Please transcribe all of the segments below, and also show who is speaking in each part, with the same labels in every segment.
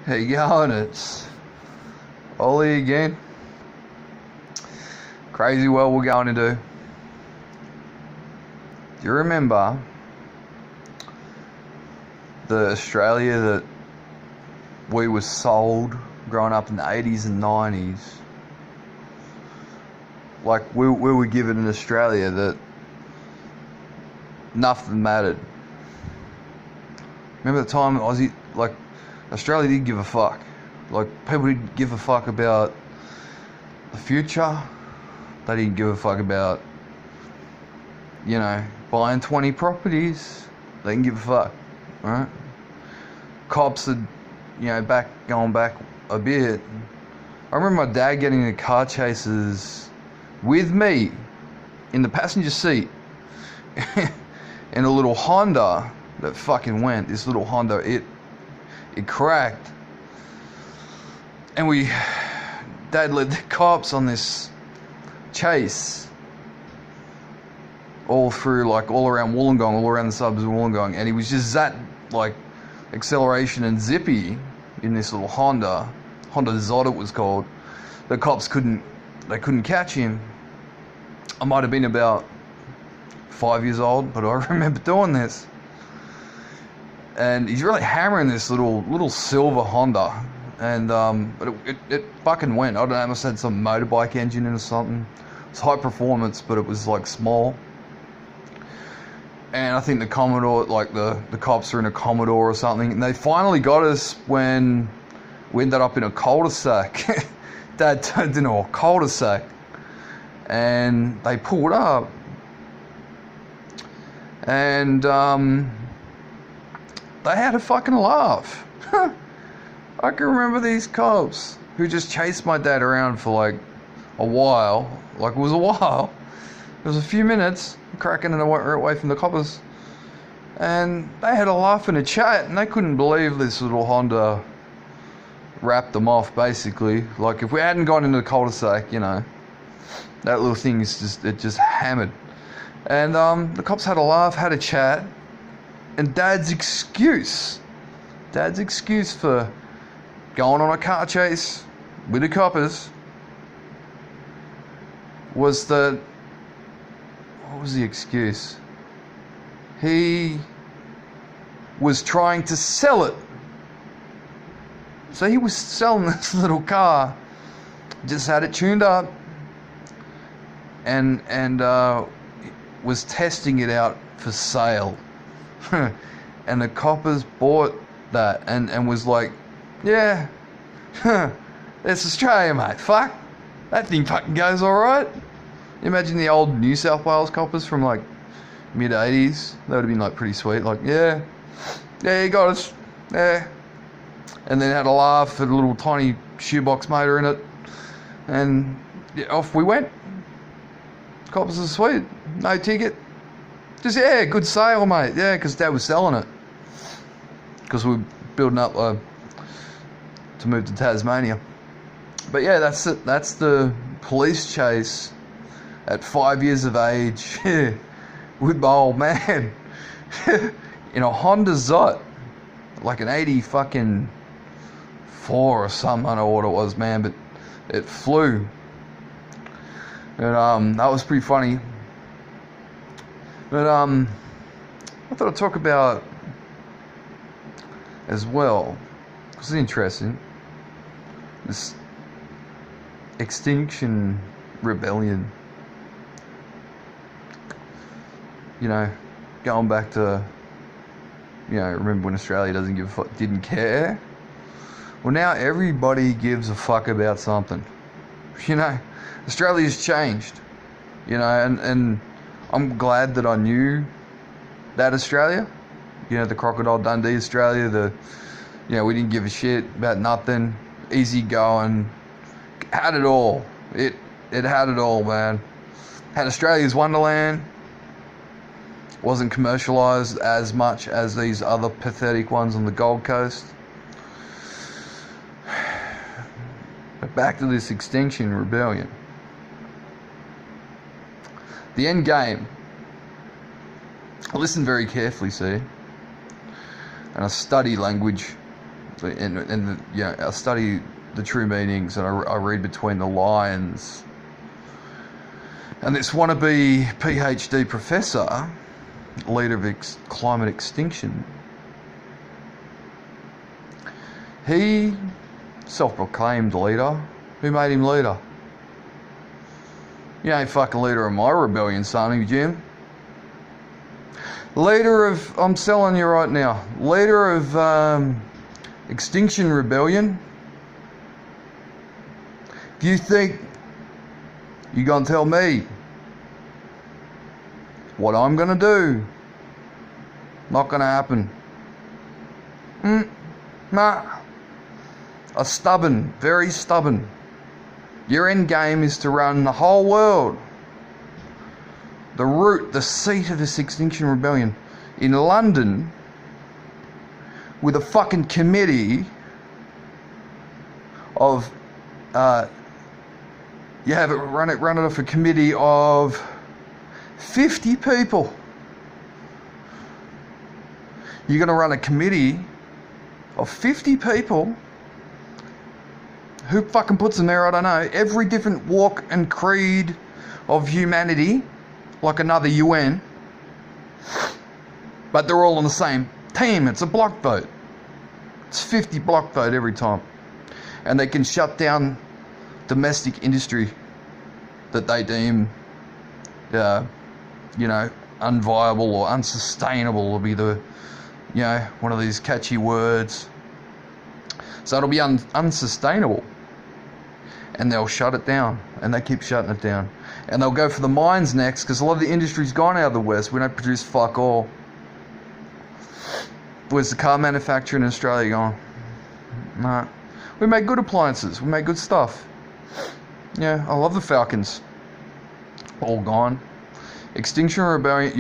Speaker 1: How you going? It's Ollie again. Crazy world we're going into. Do you remember the Australia that we were sold growing up in the 80s and 90s? Like, we were given an Australia that nothing mattered. Remember the time Australia didn't give a fuck. Like, people didn't give a fuck about the future. They didn't give a fuck about, buying 20 properties. They didn't give a fuck, right? Cops had, going back a bit. I remember my dad getting into car chases with me in the passenger seat in a little Honda that fucking went. This little Honda, it cracked. And Dad led the cops on this chase all through, all around Wollongong, all around the suburbs of Wollongong, and he was just that, acceleration and zippy in this little Honda Zod it was called. The cops couldn't catch him. I might have been about 5 years old, but I remember doing this. And he's really hammering this little silver Honda, and but it fucking went. I don't know, it must have had some motorbike engine in or something. It's high performance, but it was small. And I think the Commodore, the cops were in a Commodore or something, and they finally got us when we ended up in a cul-de-sac. Dad turned into a cul-de-sac, and they pulled up, and they had a fucking laugh. I can remember these cops who just chased my dad around for a while. It was a while. It was a few minutes, cracking and away from the coppers. And they had a laugh and a chat, and they couldn't believe this little Honda wrapped them off, basically. If we hadn't gone into the cul-de-sac, that little thing just hammered. And the cops had a laugh, had a chat, and Dad's excuse for going on a car chase with the coppers was that, what was the excuse? He was trying to sell it. So he was selling this little car, just had it tuned up, and was testing it out for sale. And the coppers bought that and was like, yeah, it's Australia, mate. Fuck, that thing fucking goes alright. Imagine the old New South Wales coppers from mid-80s. That would have been pretty sweet. Yeah, you got us. Yeah. And then had a laugh at a little tiny shoebox motor in it. And off we went. Coppers are sweet. No ticket. Just, good sale, mate. Yeah, because Dad was selling it. Because we were building up to move to Tasmania. But yeah, that's it. That's the police chase at 5 years of age with my old man in a Honda Zot, an 80 fucking 4 or something. I don't know what it was, man, but it flew. And that was pretty funny. But I thought I'd talk about as well, because it's interesting, this Extinction Rebellion. Going back to, remember when Australia didn't care? Well, now everybody gives a fuck about something. Australia's changed. And I'm glad that I knew that Australia. The Crocodile Dundee Australia, we didn't give a shit about nothing. Easy going. Had it all. It had it all, man. Had Australia's Wonderland. Wasn't commercialised as much as these other pathetic ones on the Gold Coast. But back to this Extinction Rebellion. The end game. I listen very carefully, see? And I study language And I study the true meanings, and I read between the lines. And this wannabe PhD professor, leader of climate extinction, he self-proclaimed leader. Who made him leader? You ain't fucking leader of my rebellion, son, Jim. Leader of, I'm telling you right now, leader of Extinction Rebellion. Do you think you're gonna tell me what I'm gonna do? Not gonna happen. Nah. A stubborn, very stubborn. Your end game is to run the whole world. The root, the seat of this Extinction Rebellion in London, with a fucking committee of, run it off a committee of 50 people. You're going to run a committee of 50 people. Who fucking puts them there? I don't know. Every different walk and creed of humanity, like another UN. But they're all on the same team. It's a block vote. It's 50 block vote every time. And they can shut down domestic industry that they deem, unviable or unsustainable will be the, one of these catchy words. So it'll be unsustainable. And they'll shut it down. And they keep shutting it down. And they'll go for the mines next, because a lot of the industry's gone out of the West. We don't produce fuck all. Where's the car manufacturing in Australia gone? Nah. We make good appliances. We make good stuff. Yeah, I love the Falcons. All gone. Extinction Rebellion,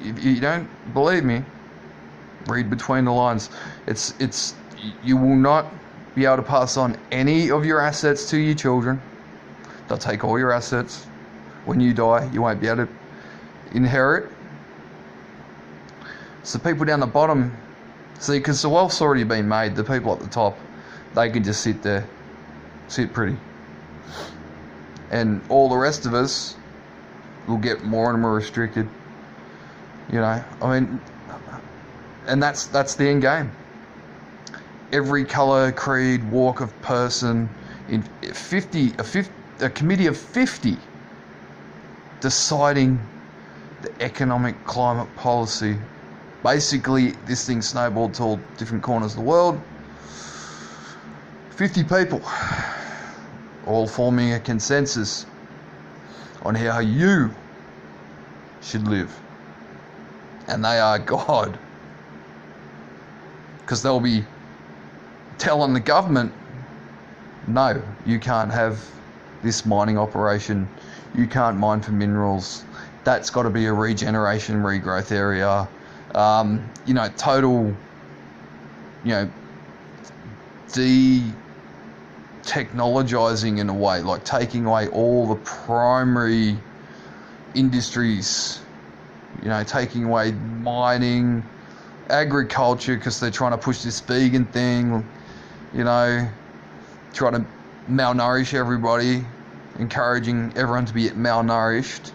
Speaker 1: if you don't believe me, read between the lines. You will not be able to pass on any of your assets to your children. They'll take all your assets. When you die, you won't be able to inherit. So people down the bottom, see, because the wealth's already been made, the people at the top, they can just sit there, sit pretty. And all the rest of us will get more and more restricted. And that's the end game. Every colour, creed, walk of person, in a committee of 50 deciding the economic climate policy. Basically, this thing snowballed to all different corners of the world. 50 people, all forming a consensus on how you should live. And they are God. Because they'll be telling the government, no, you can't have this mining operation. You can't mine for minerals. That's got to be a regeneration, regrowth area. Total, de-technologizing in a way, like taking away all the primary industries, taking away mining, agriculture, because they're trying to push this vegan thing, trying to malnourish everybody, encouraging everyone to be malnourished,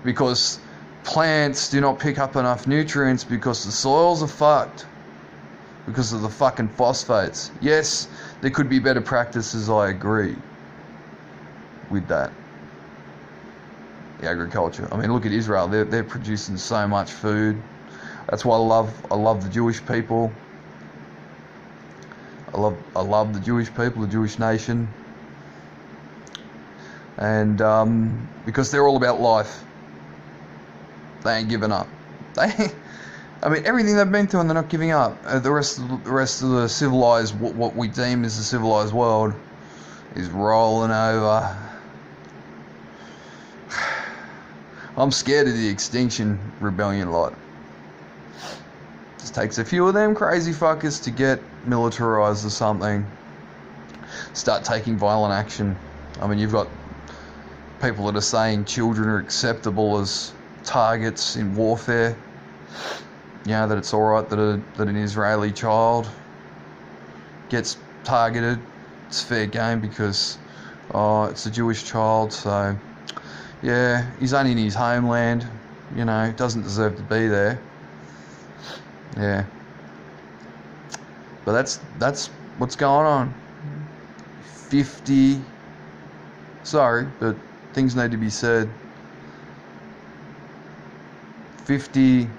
Speaker 1: because plants do not pick up enough nutrients because the soils are fucked because of the fucking phosphates. Yes, there could be better practices, I agree with that. The agriculture. I mean, look at Israel. They're producing so much food. That's why I love the Jewish people. I love the Jewish people, the Jewish nation. And because they're all about life. They ain't giving up. Everything they've been through, and they're not giving up. The rest of the civilized, what we deem as the civilized world, is rolling over. I'm scared of the Extinction Rebellion lot. Just takes a few of them crazy fuckers to get militarized or something. Start taking violent action. You've got people that are saying children are acceptable as targets in warfare. That it's alright that an Israeli child gets targeted, it's fair game because it's a Jewish child, so yeah, he's only in his homeland, you know, doesn't deserve to be there. Yeah. But that's what's going on. 50, sorry, but things need to be said. 50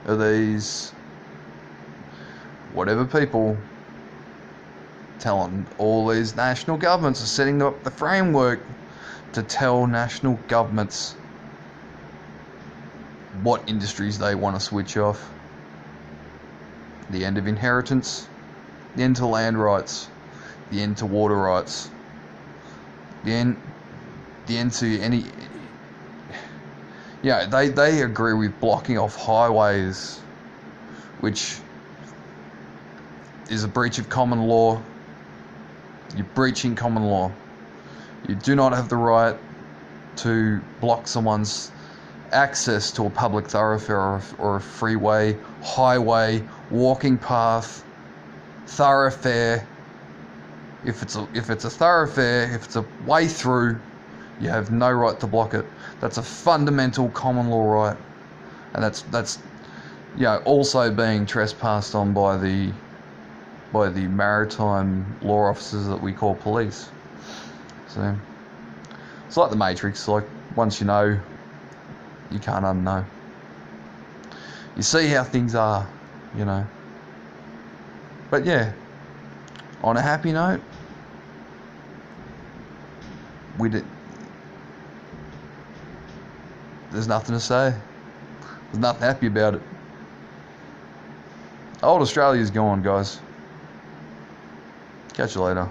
Speaker 1: of these whatever people telling all these national governments are setting up the framework to tell national governments what industries they want to switch off. The end of inheritance, the end to land rights, the end to water rights, the end to any... Yeah, they agree with blocking off highways, which is a breach of common law. You're breaching common law. You do not have the right to block someone's access to a public thoroughfare or a freeway, highway, walking path, thoroughfare. If it's a thoroughfare, if it's a way through, you have no right to block it. That's a fundamental common law right, and that's also being trespassed on by the maritime law officers that we call police. So it's like the Matrix. Like, once you know, you can't unknow. You see how things are, you know. But yeah, on a happy note, there's nothing to say. There's nothing happy about it. Old Australia's gone, guys. Catch you later.